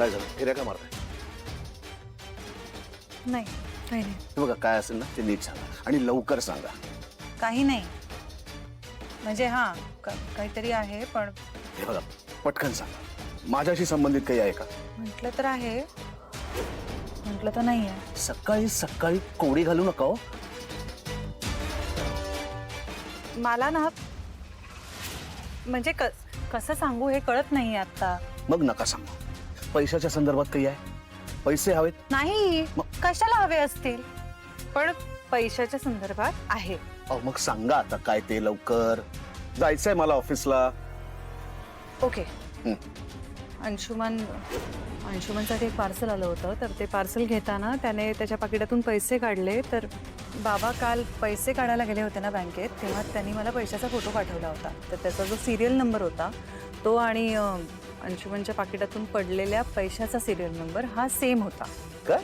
काय झालं? फेऱ्या का मारताय? नाही, काही नाही. हे बघा, काय असेल ना ते नीट सांगा आणि लवकर सांगा. काही नाही. म्हणजे काहीतरी आहे, पण हे बघा, पटकन सांगा. माझ्याशी संबंधित काही आहे का? म्हटलं तर आहे, म्हटलं तर नाही आहे. सकाळी सकाळी कोडी घालू नका हो. मला ना म्हणजे कसं सांगू हे कळत नाही आता. मग नका सांगू. पैशाच्या संदर्भात काही आहे? पैसे हवेत? नाही, कशाला हवे असतील, पण पैशाच्या संदर्भात आहे. अहो मग सांगा आता काय ते लवकर. जायचंय मला ऑफिसला. ओके. अंशुमनसाठी एक पार्सल आलं होतं, तर ते पार्सल घेताना त्याने त्याच्या पाकिटातून पैसे काढले. तर बाबा काल पैसे काढायला गेले होते ना बँकेत, तेव्हा त्यांनी मला पैशाचा फोटो पाठवला होता. तर त्याचा जो सिरियल नंबर होता तो आणि अंशुमनच्या पाकिटातून पडलेल्या पैशाचा सिरियल नंबर हा सेम होता. काय?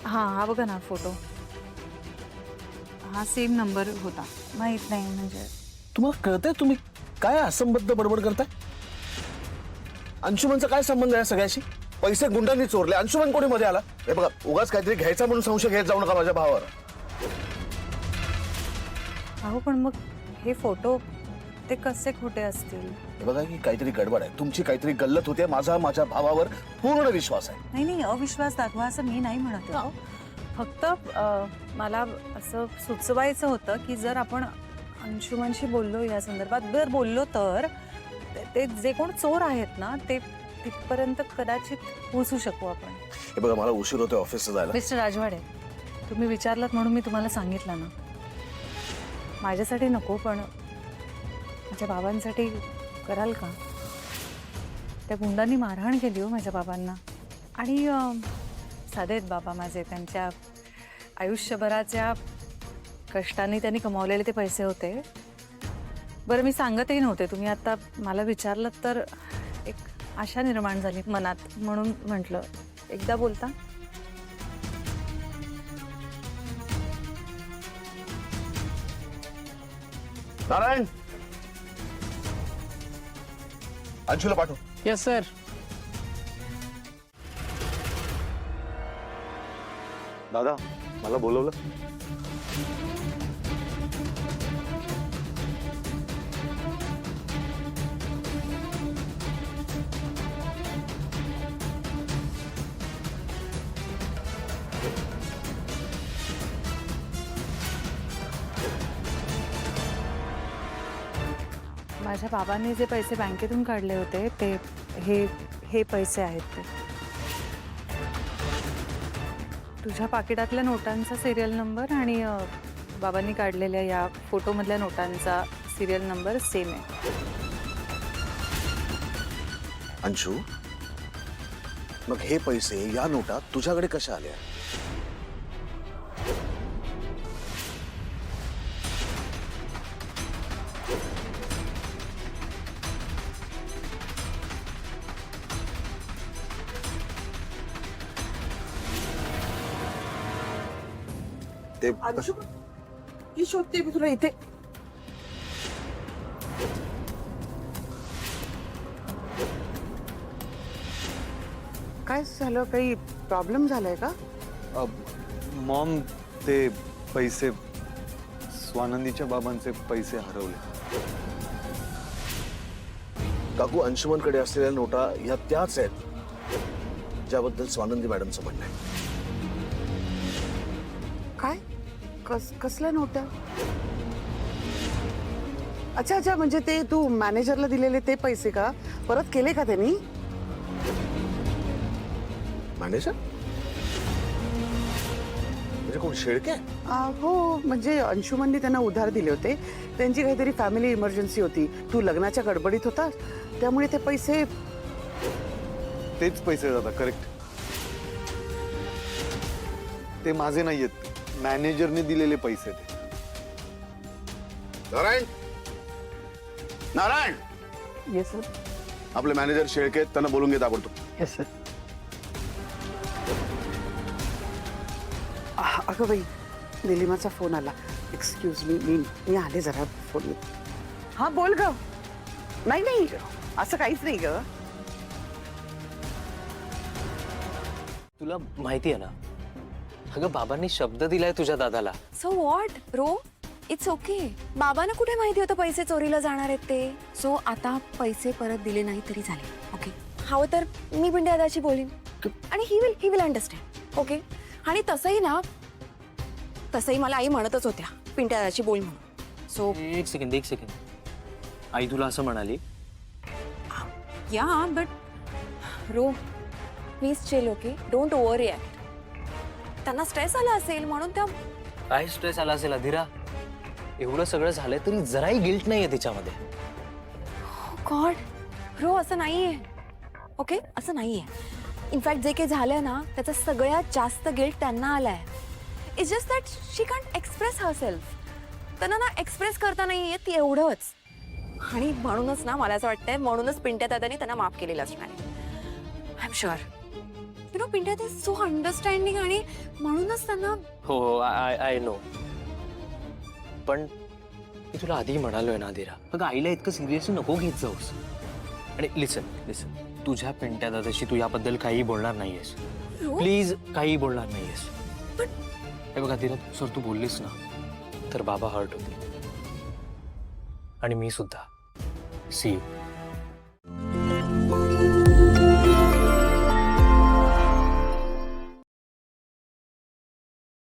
हा बघा ना फोटो, हा सेम नंबर होता. माहित नाही म्हणजे तुम्हाला कळतंय तुम्ही काय असंबद्ध बडबड करताय? अंशुमनचा काय संबंध आहे सगळ्याशी? पैसे गुंडांनी चोरले, अंशुमन कोणी मध्ये आला? हे बघा, उगाच काहीतरी घ्यायचा म्हणून संशय घेत जाऊ नका माझ्या भावावर. अहो पण मग हे फोटो ते कसे खोटे असतील? हे बघा की काहीतरी गडबड आहे, तुमची काहीतरी गल्लत होते. माझा माझ्या भावावर पूर्ण विश्वास आहे. नाही, अविश्वास दाखवा असं मी नाही म्हणत आहे. फक्त मला असं सुचवायचं होतं की जर आपण अंशुमनशी बोललो या संदर्भात, जर बोललो तर ते जे कोण चोर आहेत ना ते तिथपर्यंत कदाचित पोहोचू शकू आपण. हे बघा, मला उशीर होतोय ऑफिसला जायला. मिस्टर राजवाडे, तुम्ही विचारलात म्हणून मी तुम्हाला सांगितलं ना. माझ्यासाठी नको, पण माझ्या बाबांसाठी कराल का? त्या गुंडांनी मारहाण केली हो माझ्या बाबांना. आणि साधेत बाबा माझे, त्यांच्या आयुष्यभराच्या कष्टाने त्यांनी कमावलेले ते पैसे होते. बरं, मी सांगतही नव्हते, तुम्ही आता मला विचारलं तर एक आशा निर्माण झाली मनात, म्हणून म्हटलं एकदा बोलता. नारायण, अंशुला पाठव. Yes sir. दादा, मला बोलवलं? माझ्या बाबांनी जे पैसे बँकेतून काढले होते ते हे पैसे आहेत. ते तुझ्या पाकिटातल्या नोटांचा सिरियल नंबर आणि बाबांनी काढलेल्या या फोटोमधल्या नोटांचा सिरियल नंबर सेम आहे. अंशू, मग हे पैसे या नोटा तुझ्याकडे कशा आल्या? ते अंशु, ही शोधते मी तुला इथे. काय झालं? काही प्रॉब्लेम झालाय का? मॉम, ते पैसे, स्वानंदीच्या बाबांचे पैसे हरवले. काकू, अंशुमनकडे असलेल्या नोटा या त्याच आहेत ज्याबद्दल स्वानंदी मॅडमचं म्हणणं आहे. काय? कसल्या नोट्या? अच्छा, म्हणजे ते तू मॅनेजरला दिलेले ते पैसे का परत केले का त्यांनी? मॅनेजर म्हणजे कोण, शेळके? हो, म्हणजे अंशुमननी त्यांना उधार दिले होते. त्यांची काहीतरी फॅमिली इमर्जन्सी होती. तू लग्नाच्या गडबडीत होता, त्यामुळे ते पैसे. तेच पैसे दादा, करेक्ट. ते माझे नाहीयेत, मॅनेजरने दिलेले पैसे ते. Narayan, Narayan, yes sir. आपले मॅनेजर शेळके आहेत, त्यांना बोलून घेत आवडतो. Yes sir. अगं बाई, निलिमाचा फोन आला. एक्सक्यूज मी आले जरा फोन. हा बोल ग. नाही, असं काहीच नाही ग. तुला माहिती आहे ना, अगं बाबांनी शब्द दिलाय तुझ्या दादाला. So what Ro, it's okay. बाबांना कुठे माहिती होतं पैसे चोरीला जाणार आहेत ते. सो आता पैसे परत दिले नाही तरी झाले. ओके, हवं तर मी पण दादाशी बोलीन आणि ही विल अंडरस्टँड. ओके, आणि तसंही मला आई म्हणतच होत्या पिंट्या दादाशी बोल म्हणून. सो एक सेकंड. आई तुला असं म्हणाली? या but Ro please chill. Okay, don't overreact. त्यांना स्ट्रेस आला असेल म्हणून त्या. काय स्ट्रेस आला असेल अधीरा? एवढं सगळं झालंय तरी जराही गिल्ट नाहीये तिच्यामध्ये. गॉड रो, असं नाहीये. ओके, असं नाहीये. इनफॅक्ट जे काही झालंय ना त्याचा सगळ्यात जास्त गिल्ट त्यांना आलाय. It's just that she can't express herself. त्यांना ना एक्सप्रेस करता नाही येत एवढंच. आणि म्हणूनच ना मला असं वाटतंय म्हणूनच पिंट्या दादानी त्यांना माफ केलेलं असणार आहे. I am sure. You know Pintya is so understanding आणि म्हणूनच त्यांना. हो, आय नो. पण मी तुला आधी म्हणालोय ना अधीरा, अगं आईला इतकं सिरियसली नको घेत जाऊस. आणि लिसन, तुझ्या पिंट्या दादाशी तू याबद्दल काही बोलणार नाहीयेस. प्लीज, काही बोलणार नाहीयेस. हे बघ अधीरा, सर तू बोललीस ना तर बाबा हर्ट होते आणि मी सुद्धा. See you.